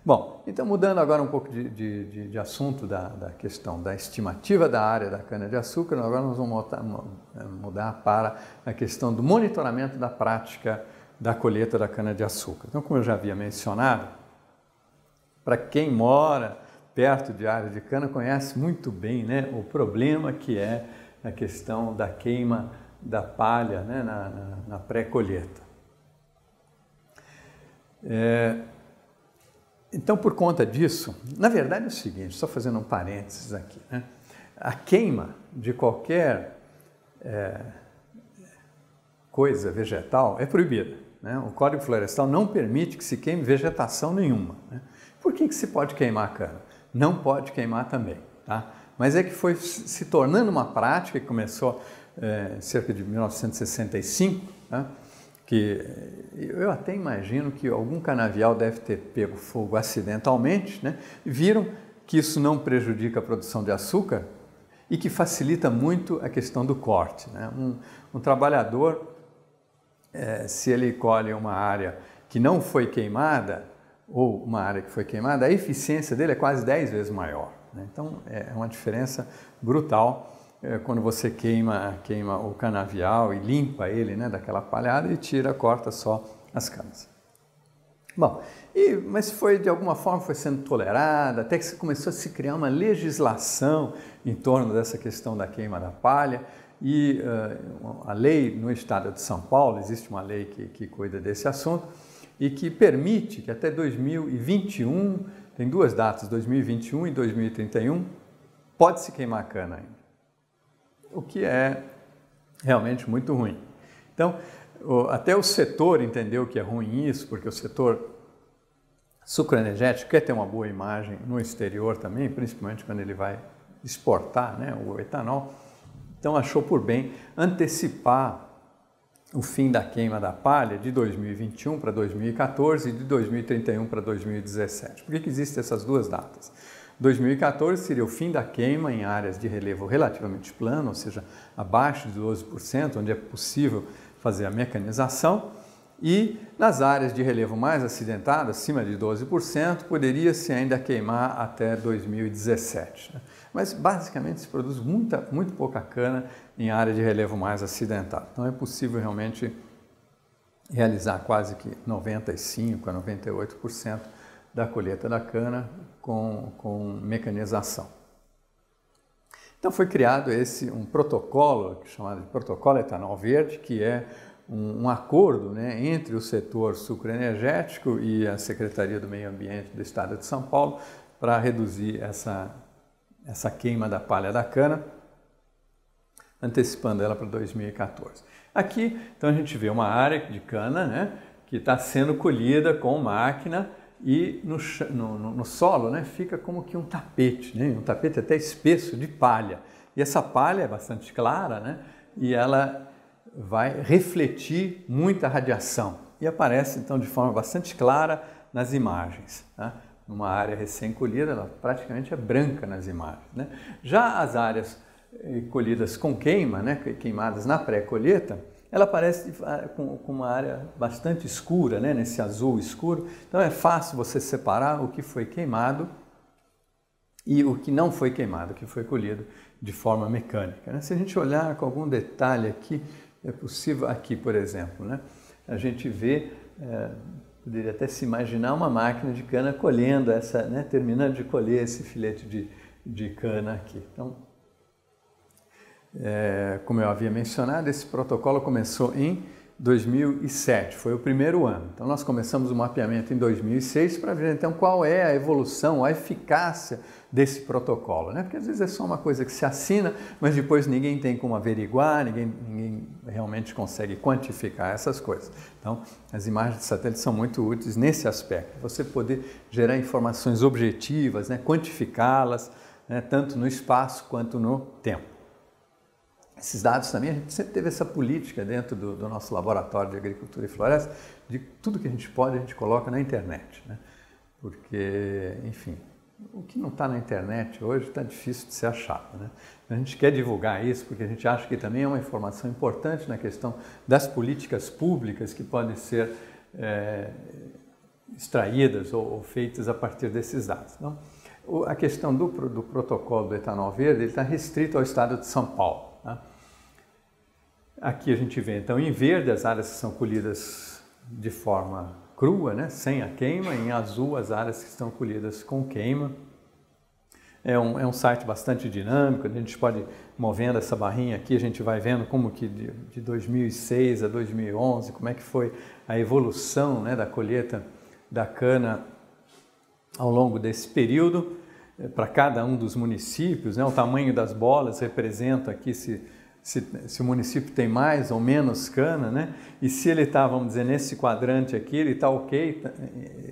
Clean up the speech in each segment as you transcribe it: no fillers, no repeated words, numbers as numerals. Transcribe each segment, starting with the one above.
Bom, então mudando agora um pouco de assunto da questão da estimativa da área da cana-de-açúcar, agora nós vamos mudar para a questão do monitoramento da prática da colheita da cana-de-açúcar. Então, como eu já havia mencionado, para quem mora perto de área de cana, conhece muito bem, né, o problema que é a questão da queima da palha, né, na pré-colheita. Então, por conta disso, na verdade é o seguinte, só fazendo um parênteses aqui, né, a queima de qualquer coisa vegetal é proibida, né? O Código Florestal não permite que se queime vegetação nenhuma, né? Por que se pode queimar a cana? Não pode queimar também, tá? Mas é que foi se tornando uma prática que começou cerca de 1965, né? Que eu até imagino que algum canavial deve ter pego fogo acidentalmente, né? Viram que isso não prejudica a produção de açúcar e que facilita muito a questão do corte, né? Um trabalhador, se ele colhe uma área que não foi queimada ou uma área que foi queimada, a eficiência dele é quase 10 vezes maior, né? Então é uma diferença brutal quando você queima o canavial e limpa ele, né, daquela palhada e corta só as canas. Bom, mas de alguma forma foi sendo tolerada, até que começou a se criar uma legislação em torno dessa questão da queima da palha e a lei no estado de São Paulo, existe uma lei que cuida desse assunto e que permite que até 2021, tem duas datas, 2021 e 2031, pode-se queimar a cana ainda, o que é realmente muito ruim. Então, até o setor entendeu que é ruim isso, porque o setor sucroenergético quer ter uma boa imagem no exterior também, principalmente quando ele vai exportar, né, o etanol. Então, achou por bem antecipar o fim da queima da palha de 2021 para 2014 e de 2031 para 2017. Por que existem essas duas datas? 2014 seria o fim da queima em áreas de relevo relativamente plano, ou seja, abaixo de 12%, onde é possível fazer a mecanização, e nas áreas de relevo mais acidentado, acima de 12%, poderia-se ainda queimar até 2017. Né? Mas basicamente se produz muito pouca cana em área de relevo mais acidentado. Então é possível realmente realizar quase que 95% a 98% da colheita da cana com mecanização. Então foi criado um protocolo, chamado de Protocolo Etanol Verde, que é um acordo, né, entre o setor sucroenergético e a Secretaria do Meio Ambiente do Estado de São Paulo para reduzir essa queima da palha da cana, antecipando ela para 2014. Aqui, então, a gente vê uma área de cana, né, que está sendo colhida com máquina e no solo, né, fica como que um tapete, né, um tapete até espesso de palha. E essa palha é bastante clara, né, e ela vai refletir muita radiação e aparece então de forma bastante clara nas imagens, né? Numa área recém-colhida, ela praticamente é branca nas imagens, né? Já as áreas colhidas com queima, né, queimadas na pré-colheita, ela aparece com uma área bastante escura, né, nesse azul escuro. Então é fácil você separar o que foi queimado e o que não foi queimado, o que foi colhido de forma mecânica, né? Se a gente olhar com algum detalhe aqui, é possível, aqui por exemplo, né, a gente vê, poderia até se imaginar uma máquina de cana colhendo né, terminando de colher esse filete de cana aqui. Então, como eu havia mencionado, esse protocolo começou em 2007, foi o primeiro ano. Então nós começamos o mapeamento em 2006 para ver então qual é a evolução, a eficácia desse protocolo, né? Porque às vezes é só uma coisa que se assina, mas depois ninguém tem como averiguar, ninguém realmente consegue quantificar essas coisas. Então as imagens de satélite são muito úteis nesse aspecto, você poder gerar informações objetivas, né? Quantificá-las, né? Tanto no espaço quanto no tempo. Esses dados também, a gente sempre teve essa política dentro do nosso laboratório de agricultura e floresta, de tudo que a gente pode, a gente coloca na internet, né? Porque, enfim, o que não está na internet hoje está difícil de ser achado, né? A gente quer divulgar isso porque a gente acha que também é uma informação importante na questão das políticas públicas que podem ser extraídas ou feitas a partir desses dados. Então, a questão do protocolo do etanol verde está restrito ao estado de São Paulo. Tá? Aqui a gente vê, então, em verde as áreas que são colhidas de forma crua, né, sem a queima, em azul as áreas que estão colhidas com queima. É um site bastante dinâmico, a gente pode, movendo essa barrinha aqui, a gente vai vendo como que de 2006 a 2011, como é que foi a evolução, né, da colheita da cana ao longo desse período, para cada um dos municípios, né, o tamanho das bolas representa aqui se o município tem mais ou menos cana, né, e se ele está, vamos dizer, nesse quadrante aqui, ele está ok,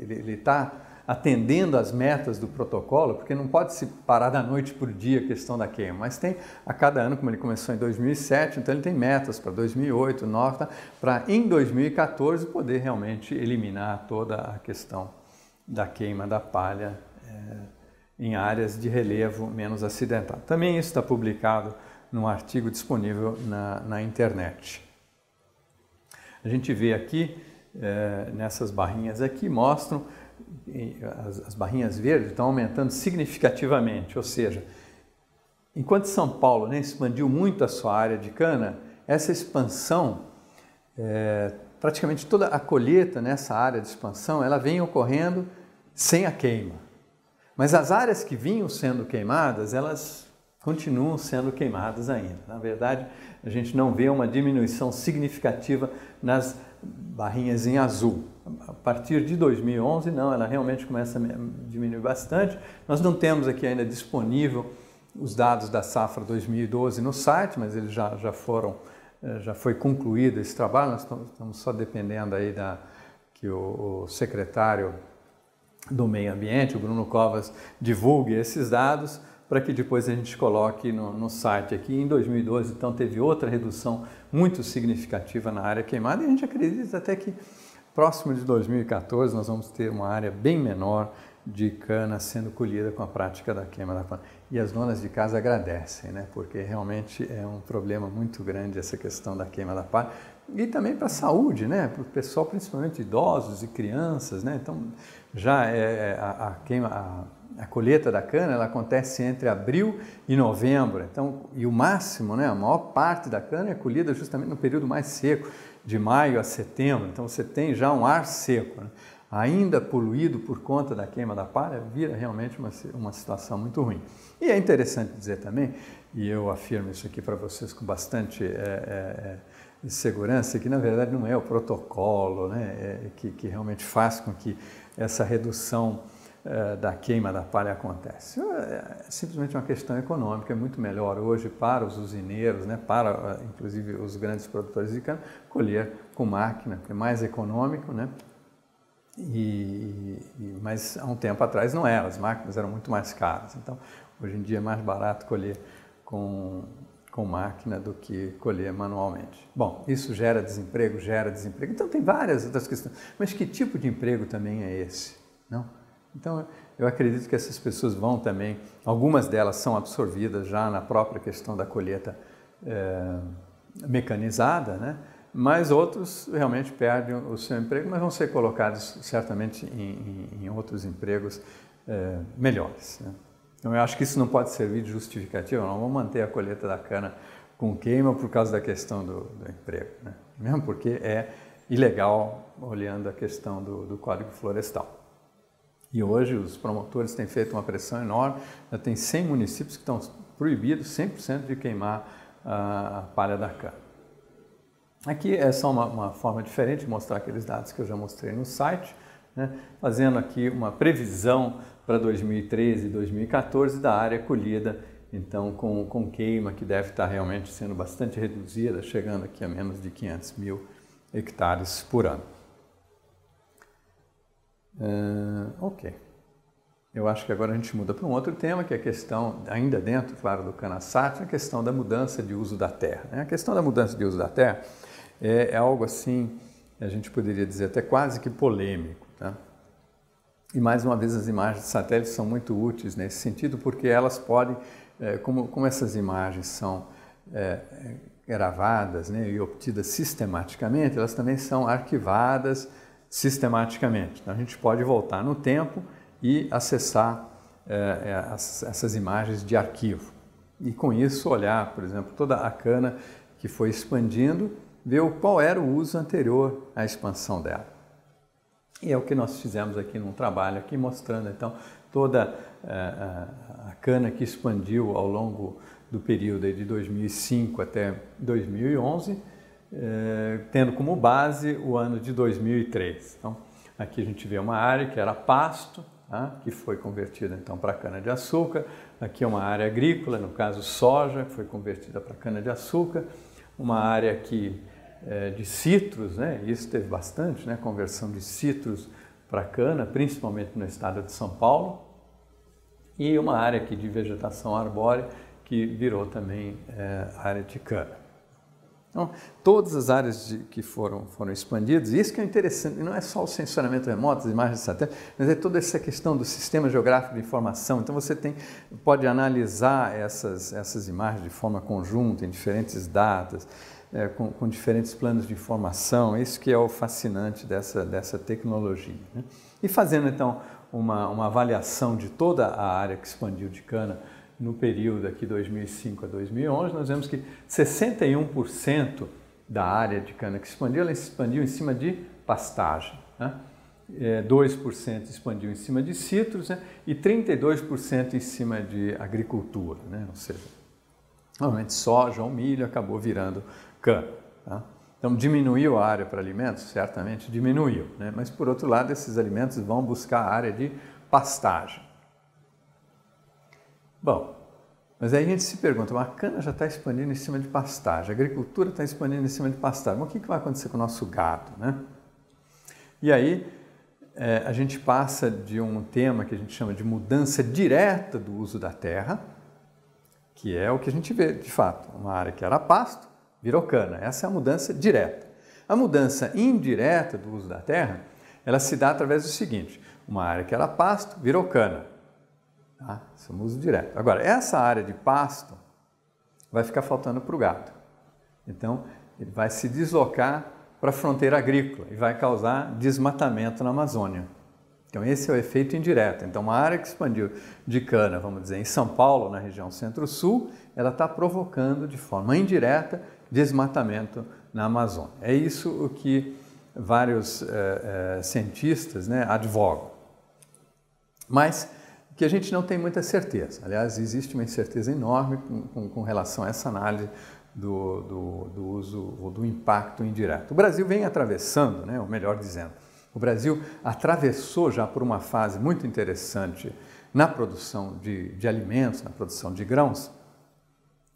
ele está atendendo às metas do protocolo, porque não pode se parar da noite para o dia a questão da queima, mas tem a cada ano, como ele começou em 2007, então ele tem metas para 2008, 2009, para em 2014 poder realmente eliminar toda a questão da queima da palha em áreas de relevo menos acidentado. Também isso está publicado num artigo disponível na internet. A gente vê aqui, nessas barrinhas aqui, mostram as barrinhas verdes estão aumentando significativamente, ou seja, enquanto São Paulo, né, expandiu muito a sua área de cana, essa expansão, praticamente toda a colheita nessa área de expansão, ela vem ocorrendo sem a queima. Mas as áreas que vinham sendo queimadas, elas continuam sendo queimadas ainda. Na verdade, a gente não vê uma diminuição significativa nas barrinhas em azul. A partir de 2011, não, ela realmente começa a diminuir bastante. Nós não temos aqui ainda disponível os dados da safra 2012 no site, mas eles já foi concluído esse trabalho. Nós estamos só dependendo aí que o secretário do Meio Ambiente, o Bruno Covas, divulgue esses dados para que depois a gente coloque no site aqui. Em 2012, então, teve outra redução muito significativa na área queimada e a gente acredita até que próximo de 2014 nós vamos ter uma área bem menor de cana sendo colhida com a prática da queima da palha. E as donas de casa agradecem, né? Porque realmente é um problema muito grande essa questão da queima da palha. E também para a saúde, né? Para o pessoal, principalmente idosos e crianças, né? Então, já a colheita da cana, ela acontece entre abril e novembro. Então, e o máximo, né? A maior parte da cana é colhida justamente no período mais seco, de maio a setembro. Então, você tem já um ar seco, né? Ainda poluído por conta da queima da palha, vira realmente uma situação muito ruim. E é interessante dizer também, e eu afirmo isso aqui para vocês com bastante segurança, que na verdade não é o protocolo, né, que realmente faz com que essa redução da queima da palha acontece. É simplesmente uma questão econômica, é muito melhor hoje para os usineiros, né, para inclusive os grandes produtores de cana, colher com máquina, que é mais econômico, né? Mas há um tempo atrás não era, as máquinas eram muito mais caras, então hoje em dia é mais barato colher com máquina do que colher manualmente. Bom, isso gera desemprego, então tem várias outras questões, mas que tipo de emprego também é esse? Não? Então eu acredito que essas pessoas vão também, algumas delas são absorvidas já na própria questão da colheita mecanizada, né? Mas outros realmente perdem o seu emprego, mas vão ser colocados certamente em outros empregos melhores, né? Então eu acho que isso não pode servir de justificativa, não vamos manter a colheita da cana com queima por causa da questão do emprego, né? Mesmo porque é ilegal olhando a questão do Código Florestal. E hoje os promotores têm feito uma pressão enorme, já tem 100 municípios que estão proibidos 100% de queimar a palha da cana. Aqui é só uma forma diferente de mostrar aqueles dados que eu já mostrei no site, né? Fazendo aqui uma previsão para 2013 e 2014 da área colhida, então com queima que deve estar realmente sendo bastante reduzida, chegando aqui a menos de 500 mil hectares por ano. Ok. Eu acho que agora a gente muda para um outro tema, que é a questão, ainda dentro, claro, do CANASAT, a questão da mudança de uso da terra, né? A questão da mudança de uso da terra é algo assim, a gente poderia dizer até quase que polêmico, tá? E mais uma vez as imagens de satélite são muito úteis nesse sentido, porque elas podem, como essas imagens são gravadas, né, e obtidas sistematicamente, elas também são arquivadas sistematicamente. Então a gente pode voltar no tempo e acessar essas imagens de arquivo. E com isso olhar, por exemplo, toda a cana que foi expandindo, ver qual era o uso anterior à expansão dela. E é o que nós fizemos aqui num trabalho aqui mostrando então toda a cana que expandiu ao longo do período de 2005 até 2011, tendo como base o ano de 2003. Então, aqui a gente vê uma área que era pasto, tá? Que foi convertida então para cana-de-açúcar. Aqui é uma área agrícola, no caso soja, que foi convertida para cana-de-açúcar. Uma área aqui de citros, né? Isso teve bastante, né? Conversão de citros para cana, principalmente no estado de São Paulo. E uma área aqui de vegetação arbórea, que virou também área de cana. Então, todas as áreas que foram expandidas, e isso que é interessante, não é só o sensoramento remoto, as imagens de satélite, mas é toda essa questão do sistema geográfico de informação. Então você pode analisar essas imagens de forma conjunta, em diferentes datas, com diferentes planos de informação, isso que é o fascinante dessa tecnologia, né? E fazendo então uma avaliação de toda a área que expandiu de cana no período aqui 2005 a 2011, nós vemos que 61% da área de cana que expandiu, ela expandiu em cima de pastagem, né? 2% expandiu em cima de citros, né? E 32% em cima de agricultura, né? Ou seja, normalmente soja ou milho acabou virando cana, tá? Então diminuiu a área para alimentos? Certamente diminuiu, né? Mas por outro lado esses alimentos vão buscar a área de pastagem. Bom, mas aí a gente se pergunta, a cana já está expandindo em cima de pastagem, a agricultura está expandindo em cima de pastagem, mas o que vai acontecer com o nosso gado, né? E aí a gente passa de um tema que a gente chama de mudança direta do uso da terra, que é o que a gente vê de fato, uma área que era pasto, virou cana, essa é a mudança direta. A mudança indireta do uso da terra, ela se dá através do seguinte, uma área que era pasto, virou cana. Tá? Esse é o uso direto. Agora, essa área de pasto vai ficar faltando para o gado. Então, ele vai se deslocar para a fronteira agrícola e vai causar desmatamento na Amazônia. Então, esse é o efeito indireto. Então, uma área que expandiu de cana, vamos dizer, em São Paulo, na região centro-sul, ela está provocando de forma indireta desmatamento na Amazônia. É isso o que vários cientistas, né, advogam. Mas que a gente não tem muita certeza. Aliás, existe uma incerteza enorme com relação a essa análise do uso ou do impacto indireto. O Brasil vem atravessando, né, ou melhor dizendo, o Brasil atravessou já por uma fase muito interessante na produção de alimentos, na produção de grãos,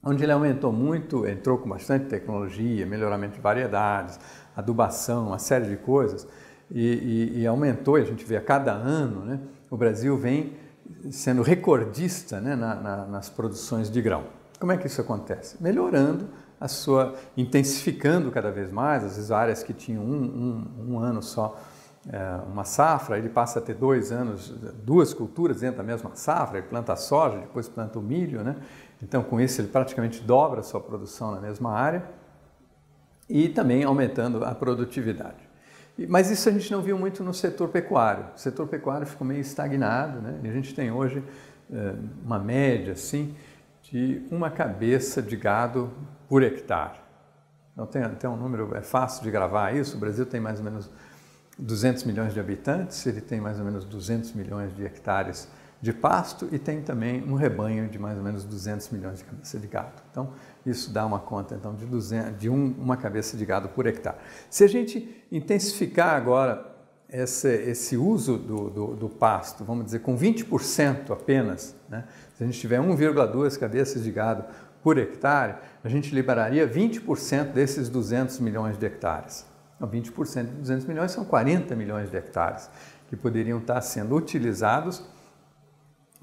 onde ele aumentou muito, entrou com bastante tecnologia, melhoramento de variedades, adubação, uma série de coisas, e aumentou, e a gente vê a cada ano, né, o Brasil vem sendo recordista, né, nas produções de grão. Como é que isso acontece? Melhorando intensificando cada vez mais, às vezes áreas que tinham um ano só, uma safra, ele passa a ter 2 anos, 2 culturas dentro da mesma safra, ele planta a soja, depois planta o milho, né? Então com isso ele praticamente dobra a sua produção na mesma área e também aumentando a produtividade. Mas isso a gente não viu muito no setor pecuário. O setor pecuário ficou meio estagnado, né? E a gente tem hoje uma média assim, de uma cabeça de gado por hectare. Então tem um número, é fácil de gravar isso, o Brasil tem mais ou menos 200 milhões de habitantes, ele tem mais ou menos 200 milhões de hectares de pasto e tem também um rebanho de mais ou menos 200 milhões de cabeças de gado. Então, isso dá uma conta então, de uma cabeça de gado por hectare. Se a gente intensificar agora esse uso do pasto, vamos dizer, com 20% apenas, né? Se a gente tiver 1,2 cabeças de gado por hectare, a gente liberaria 20% desses 200 milhões de hectares. Então, 20% de 200 milhões são 40 milhões de hectares que poderiam estar sendo utilizados,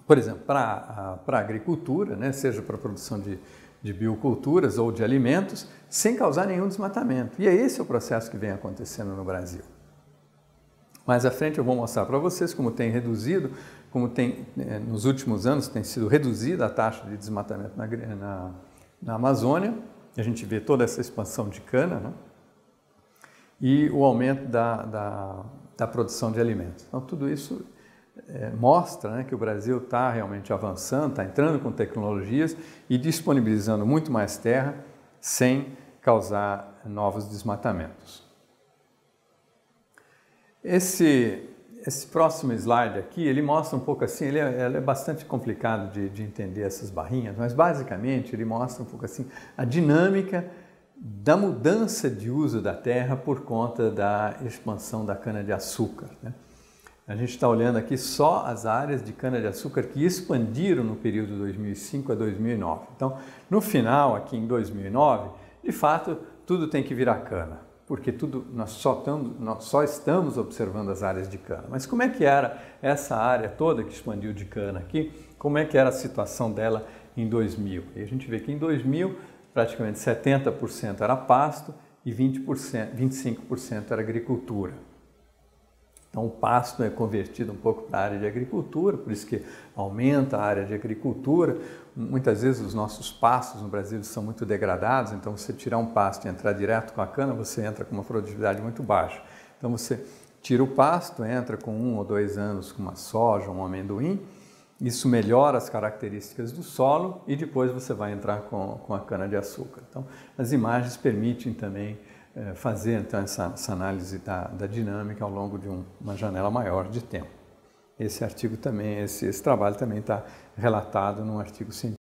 por exemplo, para a agricultura, né? Seja para a produção de bioculturas ou de alimentos, sem causar nenhum desmatamento. E é esse o processo que vem acontecendo no Brasil. Mais à frente eu vou mostrar para vocês como tem reduzido, nos últimos anos tem sido reduzida a taxa de desmatamento na Amazônia. A gente vê toda essa expansão de cana, né? E o aumento da produção de alimentos. Então, tudo isso mostra, né, que o Brasil está realmente avançando, está entrando com tecnologias e disponibilizando muito mais terra sem causar novos desmatamentos. Esse próximo slide aqui, ele mostra um pouco assim, ele é bastante complicado de entender essas barrinhas, mas basicamente ele mostra um pouco assim a dinâmica da mudança de uso da terra por conta da expansão da cana-de-açúcar, né? A gente está olhando aqui só as áreas de cana-de-açúcar que expandiram no período 2005 a 2009. Então, no final, aqui em 2009, de fato, tudo tem que virar cana, porque nós só estamos observando as áreas de cana. Mas como é que era essa área toda que expandiu de cana aqui? Como é que era a situação dela em 2000? E a gente vê que em 2000, praticamente 70% era pasto e 25% era agricultura. Então, o pasto é convertido um pouco para a área de agricultura, por isso que aumenta a área de agricultura. Muitas vezes os nossos pastos no Brasil são muito degradados, então você tirar um pasto e entrar direto com a cana, você entra com uma produtividade muito baixa. Então, você tira o pasto, entra com 1 ou 2 anos com uma soja, um amendoim, isso melhora as características do solo e depois você vai entrar com a cana-de-açúcar. Então, as imagens permitem também fazer então, essa análise da dinâmica ao longo de uma janela maior de tempo. Esse trabalho também está relatado num artigo científico.